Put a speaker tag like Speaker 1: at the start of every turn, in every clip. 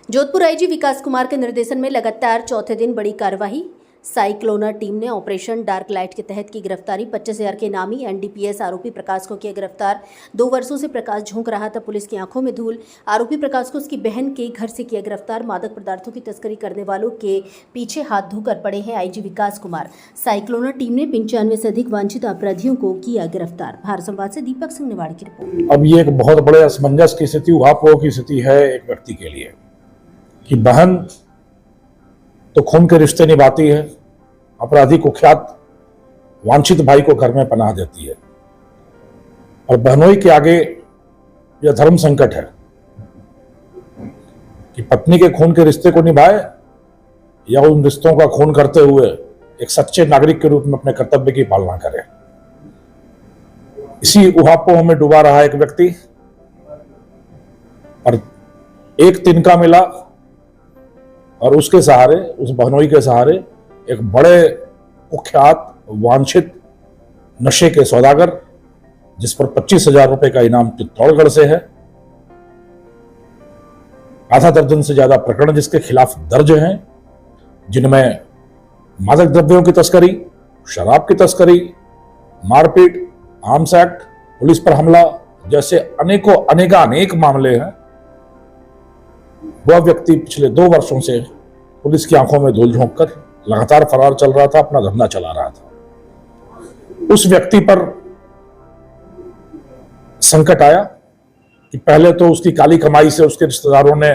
Speaker 1: Jodhpur IG विकास कुमार के निर्देशन में लगातार चौथे दिन बड़ी कार्रवाई। साइक्लोनर टीम ने ऑपरेशन डार्क लाइट के तहत की गिरफ्तारी। 25,000 के नामी एनडीपीएस आरोपी प्रकाश को किया गिरफ्तार। 2 वर्षों से प्रकाश झोंक रहा था पुलिस की आंखों में धूल। आरोपी प्रकाश को उसकी बहन के घर से किया गिरफ्तार। मादक पदार्थों की तस्करी करने वालों के पीछे हाथ धोकर पड़े हैं आईजी विकास कुमार। साइक्लोनर टीम ने 95 से अधिक वांछित अपराधियों को किया गिरफ्तार। भारत संवाद से दीपक सिंह निवाड़ी की रिपोर्ट।
Speaker 2: अब ये एक बहुत बड़े असमंजस की स्थिति, उहापोह की स्थिति है एक व्यक्ति के लिए कि बहन तो खून के रिश्ते निभाती है, अपराधी कुख्यात वांछित भाई को घर में पनाह देती है, और बहनोई के आगे यह धर्म संकट है कि पत्नी के खून के रिश्ते को निभाए या उन रिश्तों का खून करते हुए एक सच्चे नागरिक के रूप में अपने कर्तव्य की पालना करे। इसी उहापोह में डूबा रहा एक व्यक्ति, और एक तिनका मिला और उसके सहारे, उस बहनोई के सहारे, एक बड़े कुख्यात वांछित नशे के सौदागर, जिस पर 25,000 रुपए का इनाम चित्तौड़गढ़ से है, आधा दर्जन से ज्यादा प्रकरण जिसके खिलाफ दर्ज हैं, जिनमें मादक द्रव्यों की तस्करी, शराब की तस्करी, मारपीट, आर्म्स एक्ट, पुलिस पर हमला जैसे अनेक मामले हैं। वह व्यक्ति पिछले 2 वर्षों से पुलिस की आंखों में धूल झोंककर लगातार फरार चल रहा था, अपना धंधा चला रहा था। उस व्यक्ति पर संकट आया कि पहले तो उसकी काली कमाई से उसके रिश्तेदारों ने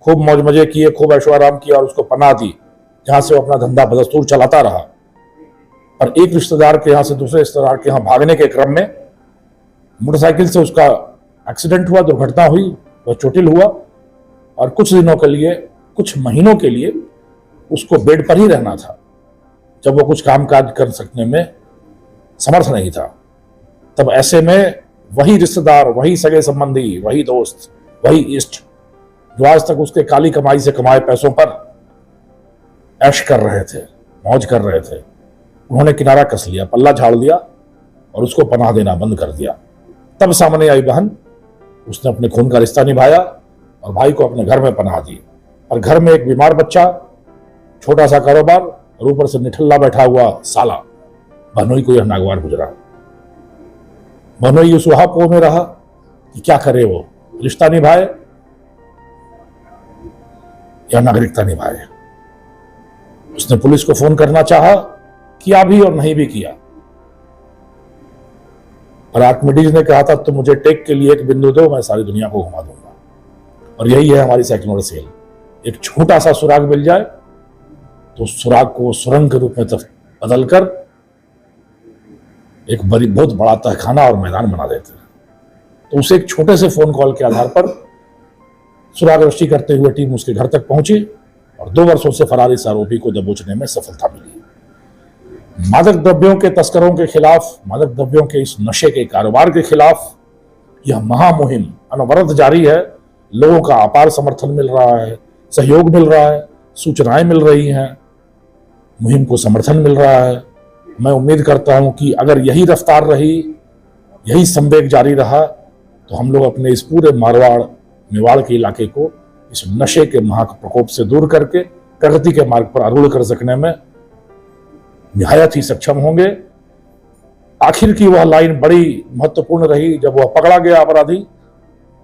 Speaker 2: खूब मौज मजे किए, खूब ऐशो आराम किया और उसको पनाह दी, जहां से वो अपना धंधा बदस्तूर चलाता रहा। पर एक रिश्तेदार के यहां से दूसरे रिश्तेदार के यहां भागने के क्रम में मोटरसाइकिल से उसका एक्सीडेंट हुआ, दुर्घटना हुई, वह चोटिल हुआ और कुछ दिनों के लिए, कुछ महीनों के लिए उसको बेड पर ही रहना था, जब वो कुछ कामकाज कर सकने में समर्थ नहीं था। तब ऐसे में वही रिश्तेदार, वही सगे संबंधी, वही दोस्त, वही इष्ट जो आज तक उसके काली कमाई से कमाए पैसों पर ऐश कर रहे थे, मौज कर रहे थे, उन्होंने किनारा कस लिया, पल्ला झाड़ दिया और उसको पनाह देना बंद कर दिया। तब सामने आई बहन, उसने अपने खून का रिश्ता निभाया और भाई को अपने घर में पनाह दी। और घर में एक बीमार बच्चा, छोटा सा कारोबार और ऊपर से निठल्ला बैठा हुआ साला, बहनोई को यह नागवार गुजरा। बहनोई उस उहापोह में रहा कि क्या करे, वो रिश्ता निभाए या नागरिकता निभाए। उसने पुलिस को फोन करना चाहा, किया भी और नहीं भी किया, और आर्किमिडीज ने कहा था तुम मुझे टेक के लिए एक बिंदु दो, मैं सारी दुनिया को घुमा दूंगा। और यही है हमारी साइक्लोनर सेल। एक छोटा सा सुराग मिल जाए तो सुराग को सुरंग के रूप में बदलकर एक बहुत बड़ा तहखाना और मैदान बना देते हैं। तो उसे एक छोटे से फोन कॉल के आधार पर सुराग रस्सी करते हुए टीम उसके घर तक पहुंची और 2 वर्षों से फरार इस आरोपी को दबोचने में सफलता मिली। मादक द्रव्यों के तस्करों के खिलाफ, मादक द्रव्यों के इस नशे के कारोबार के खिलाफ यह महामुहिम अनवरत जारी है। लोगों का अपार समर्थन मिल रहा है, सहयोग मिल रहा है, सूचनाएं मिल रही हैं, मुहिम को समर्थन मिल रहा है। मैं उम्मीद करता हूं कि अगर यही रफ्तार रही, यही संवेग जारी रहा, तो हम लोग अपने इस पूरे मारवाड़ मेवाड़ के इलाके को इस नशे के महाप्रकोप से दूर करके प्रगति के मार्ग पर आरूढ़ कर सकने में निहायत ही सक्षम होंगे। आखिर की वह लाइन बड़ी महत्वपूर्ण रही। जब वह पकड़ा गया अपराधी,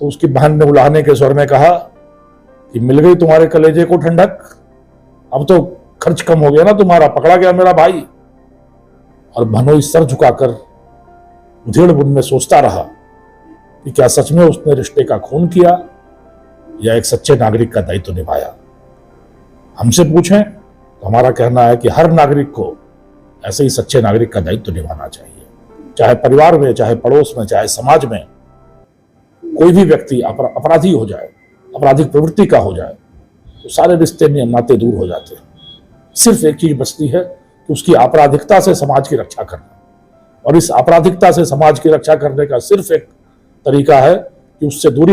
Speaker 2: तो उसकी बहन ने उलाहने के स्वर में कहा कि मिल गई तुम्हारे कलेजे को ठंडक, अब तो खर्च कम हो गया ना तुम्हारा, पकड़ा गया मेरा भाई। और बहनोई सर झुकाकर उधेड़ बुन में सोचता रहा कि क्या सच में उसने रिश्ते का खून किया या एक सच्चे नागरिक का दायित्व निभाया। हमसे पूछें तो हमारा कहना है कि हर नागरिक को ऐसे ही सच्चे नागरिक का दायित्व निभाना चाहिए। चाहे परिवार में, चाहे पड़ोस में, चाहे समाज में कोई भी व्यक्ति अपराधी हो जाए, आपराधिक प्रवृत्ति का हो जाए, तो सारे रिश्ते नाते दूर हो जाते हैं। सिर्फ एक चीज बचती है कि उसकी आपराधिकता से समाज की रक्षा करना, और इस आपराधिकता से समाज की रक्षा करने का सिर्फ एक तरीका है कि उससे दूरी